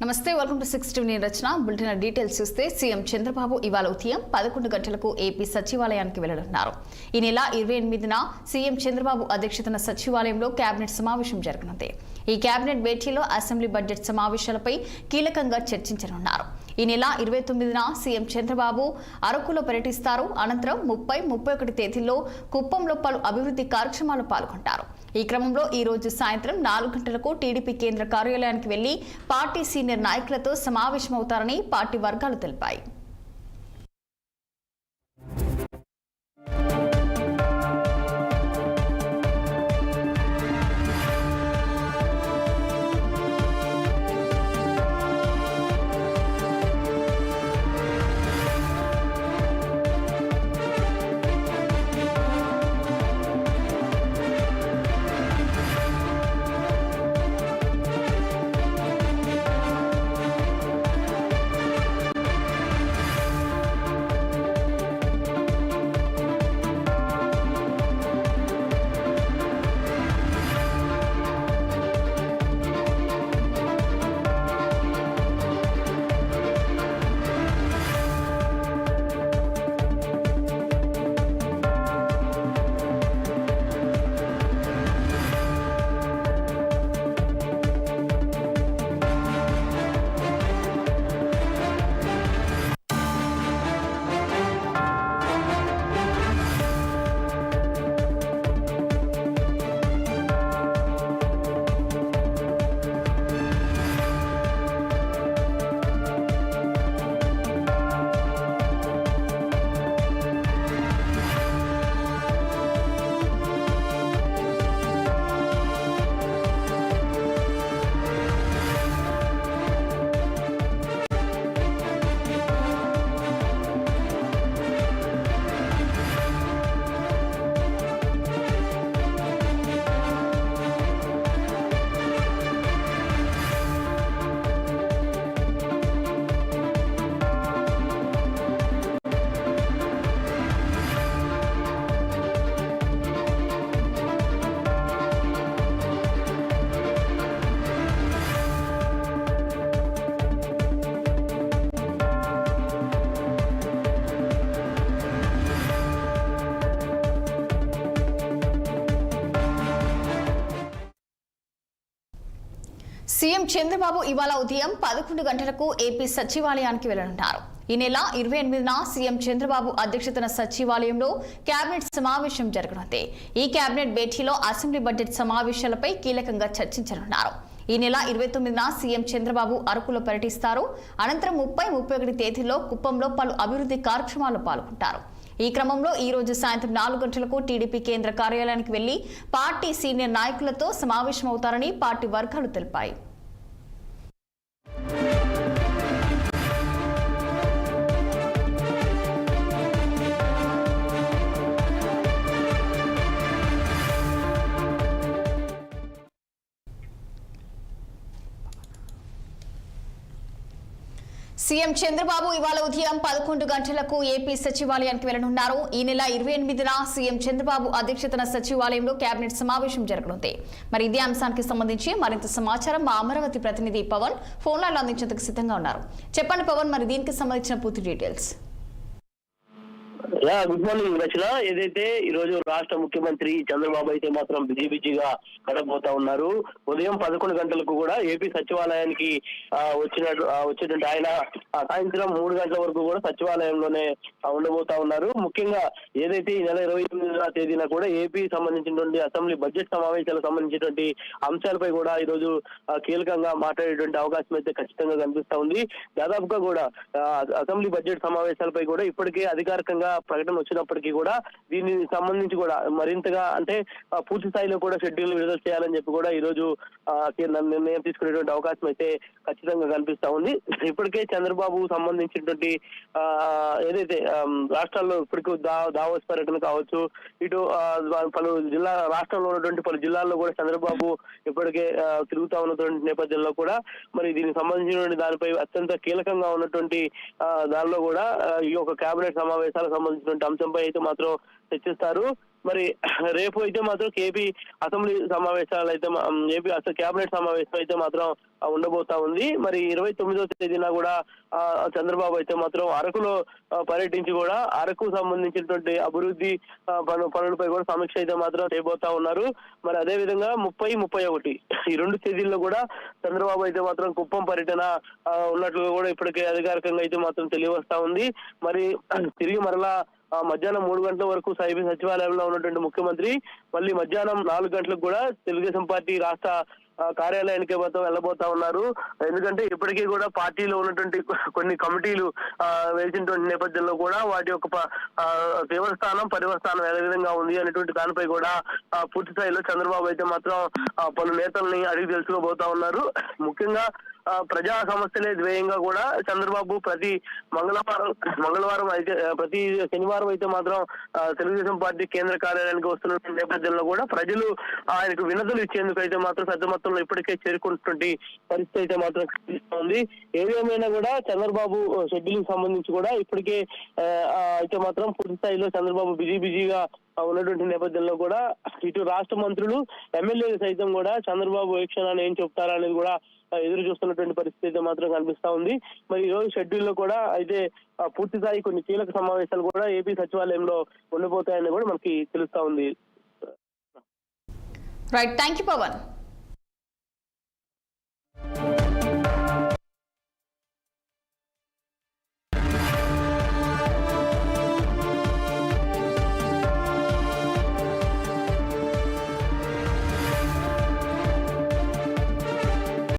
నమస్తే, welcome to 6 నేను రచన. Bulletin details చూస్తే సీఎం చంద్రబాబు ఇవాళ ఉదయం 11 గంటలకు ఏపీ సచివాలయానికి వెళ్లనున్నారు. ఈ నెల 28న సీఎం చంద్రబాబు అధ్యక్షతన సచివాలయంలో కేబినెట్ సమావేశం జరగనుంది. ఈ కేబినెట్ భేటీలో అసెంబ్లీ బడ్జెట్ సమావేశాలపై కీలకంగా చర్చించనున్నారు. ఈ నెల 29న సీఎం చంద్రబాబు అరకులో పర్యటిస్తారు. అనంతరం 30, 31 తేదీల్లో కుప్పంలో పలు అభివృద్ధి కార్యక్రమాల్లో పాల్గొంటారు. ఈ క్రమంలో ఈ రోజు సాయంత్రం 4 గంటలకు టీడీపీ కేంద్ర కార్యాలయానికి వెళ్లి పార్టీ సీనియర్ నాయకులతో సమావేశమవుతారని పార్టీ వర్గాలు తెలిపాయి. సీఎం చంద్రబాబు ఇవాళ ఉదయం 11 గంటలకు ఏపీ సచివాలయానికి వెళ్లనున్నారు. ఈ నెల 28న సీఎం చంద్రబాబు అధ్యక్షతన సచివాలయంలో కేబినెట్ సమావేశం జరగనుంది. ఈ కేబినెట్ భేటీలో అసెంబ్లీ బడ్జెట్ సమావేశాలపై కీలకంగా చర్చించనున్నారు. ఈ నెల 29న సీఎం చంద్రబాబు అరకులో పర్యటిస్తారు. అనంతరం 30, 31 తేదీల్లో కుప్పంలో పలు అభివృద్ధి కార్యక్రమాల్లో పాల్గొంటారు. ఈ క్రమంలో ఈ రోజు సాయంత్రం 4 గంటలకు టీడీపీ కేంద్ర కార్యాలయానికి వెళ్లి పార్టీ సీనియర్ నాయకులతో సమావేశమవుతారని పార్టీ వర్గాలు తెలిపాయి. సీఎం చంద్రబాబు ఇవాళ ఉదయం 11 గంటలకు ఏపీ సచివాలయానికి వెళ్లనున్నారు. ఈ నెల 28న సీఎం చంద్రబాబు అధ్యక్షతన సచివాలయంలో కేబినెట్ సమావేశం జరగనుంది. మరి ఇదే అంశానికి సంబంధించి మరింత సమాచారం మా అమరావతి ప్రతినిధి పవన్ ఫోన్ లైన్లో అందించేందుకు సిద్ధంగా ఉన్నారు. చెప్పండి పవన్, మరి దీనికి సంబంధించిన పూర్తి డీటెయిల్స్. గుడ్ మార్నింగ్ రచన. ఏదైతే ఈ రోజు రాష్ట్ర ముఖ్యమంత్రి చంద్రబాబు అయితే మాత్రం బిజీగా గడపబోతా ఉన్నారు. ఉదయం 11 గంటలకు కూడా ఏపీ సచివాలయానికి వచ్చేటువంటి ఆయన సాయంత్రం 3 గంటల వరకు కూడా సచివాలయంలోనే ఉండబోతా ఉన్నారు. ముఖ్యంగా ఏదైతే ఈ నెల 29వ తేదీన కూడా ఏపీ సంబంధించినటువంటి అసెంబ్లీ బడ్జెట్ సమావేశాలకు సంబంధించినటువంటి అంశాలపై కూడా ఈ రోజు కీలకంగా మాట్లాడేటువంటి అవకాశం అయితే ఖచ్చితంగా కనిపిస్తా ఉంది. దాదాపుగా కూడా అసెంబ్లీ బడ్జెట్ సమావేశాలపై కూడా ఇప్పటికే అధికారికంగా ప్రకటన వచ్చినప్పటికీ కూడా దీనికి సంబంధించి కూడా మరింతగా అంటే పూర్తి స్థాయిలో కూడా షెడ్యూల్ విడుదల చేయాలని చెప్పి కూడా ఈ రోజు నిర్ణయం తీసుకునేటువంటి అవకాశం అయితే ఖచ్చితంగా కనిపిస్తా ఉంది. ఇప్పటికే చంద్రబాబు సంబంధించినటువంటి ఏదైతే రాష్ట్రాల్లో ఇప్పటికీ దావోస్ పర్యటన కావచ్చు, ఇటు పలు రాష్ట్రంలో ఉన్నటువంటి పలు జిల్లాల్లో కూడా చంద్రబాబు ఇప్పటికే తిరుగుతా ఉన్నటువంటి నేపథ్యంలో కూడా మరి దీనికి సంబంధించినటువంటి దానిపై అత్యంత కీలకంగా ఉన్నటువంటి దానిలో కూడా ఈ యొక్క కేబినెట్ సమావేశాలకు సంబంధించినటువంటి అంశంపై అయితే మాత్రం చర్చిస్తారు. మరి రేపు అయితే మాత్రం ఏపీ అసెంబ్లీ సమావేశాలు అయితే ఏపీ కేబినెట్ సమావేశం అయితే మాత్రం ఉండబోతా ఉంది. మరి 29వ తేదీన కూడా చంద్రబాబు అయితే మాత్రం అరకులో పర్యటించి కూడా అరకు సంబంధించినటువంటి అభివృద్ధి పనులపై కూడా సమీక్ష అయితే మాత్రం చేయబోతా ఉన్నారు. మరి అదే విధంగా 30, 31 ఈ 2 తేదీల్లో కూడా చంద్రబాబు అయితే మాత్రం కుప్పం పర్యటన ఉన్నట్లుగా కూడా ఇప్పటికే అధికారికంగా అయితే మాత్రం తెలియవస్తా ఉంది. మరి తిరిగి మరలా మధ్యాహ్నం 3 గంటల వరకు ఏపీ సచివాలయంలో ఉన్నటువంటి ముఖ్యమంత్రి మళ్ళీ మధ్యాహ్నం 4 గంటలకు కూడా తెలుగుదేశం పార్టీ రాష్ట్ర కార్యాలయానికి మాత్రం వెళ్ళబోతా ఉన్నారు. ఎందుకంటే ఇప్పటికీ కూడా పార్టీలో ఉన్నటువంటి కొన్ని కమిటీలు వేసినటువంటి నేపథ్యంలో కూడా వాటి యొక్క తీవ్రస్థానం పరివర్తనం ఏ విధంగా ఉంది అనేటువంటి దానిపై కూడా పూర్తి స్థాయిలో చంద్రబాబు అయితే మాత్రం పలు నేతల్ని అడిగి తెలుసుకోబోతా ఉన్నారు. ముఖ్యంగా ప్రజా సమస్యలే ధ్యేయంగా కూడా చంద్రబాబు ప్రతి మంగళవారం అయితే ప్రతి శనివారం అయితే మాత్రం తెలుగుదేశం పార్టీ కేంద్ర కార్యాలయానికి వస్తున్న నేపథ్యంలో కూడా ప్రజలు ఆయనకు వినతులు ఇచ్చేందుకు అయితే మాత్రం పెద్ద మొత్తంలో ఇప్పటికే చేరుకున్నటువంటి పరిస్థితి అయితే మాత్రం కనిపిస్తోంది. ఏదేమైనా కూడా చంద్రబాబు షెడ్యూల్ సంబంధించి కూడా ఇప్పటికే అయితే మాత్రం పూర్తి స్థాయిలో చంద్రబాబు బిజీగా ఉన్నటువంటి నేపథ్యంలో కూడా ఇటు రాష్ట్ర మంత్రులు ఎమ్మెల్యేలు సైతం కూడా చంద్రబాబు ఏ క్షణాన్ని ఏం చెప్తారా అనేది కూడా ఎదురు చూస్తున్నటువంటి పరిస్థితి అయితే మాత్రం కనిపిస్తా ఉంది. మరి ఈ రోజు షెడ్యూల్ లో కూడా అయితే పూర్తి స్థాయి కొన్ని కీలక సమావేశాలు కూడా ఏపీ సచివాలయంలో ఉండిపోతాయని కూడా మనకి తెలుస్తా ఉంది. Right, thank you Pawan.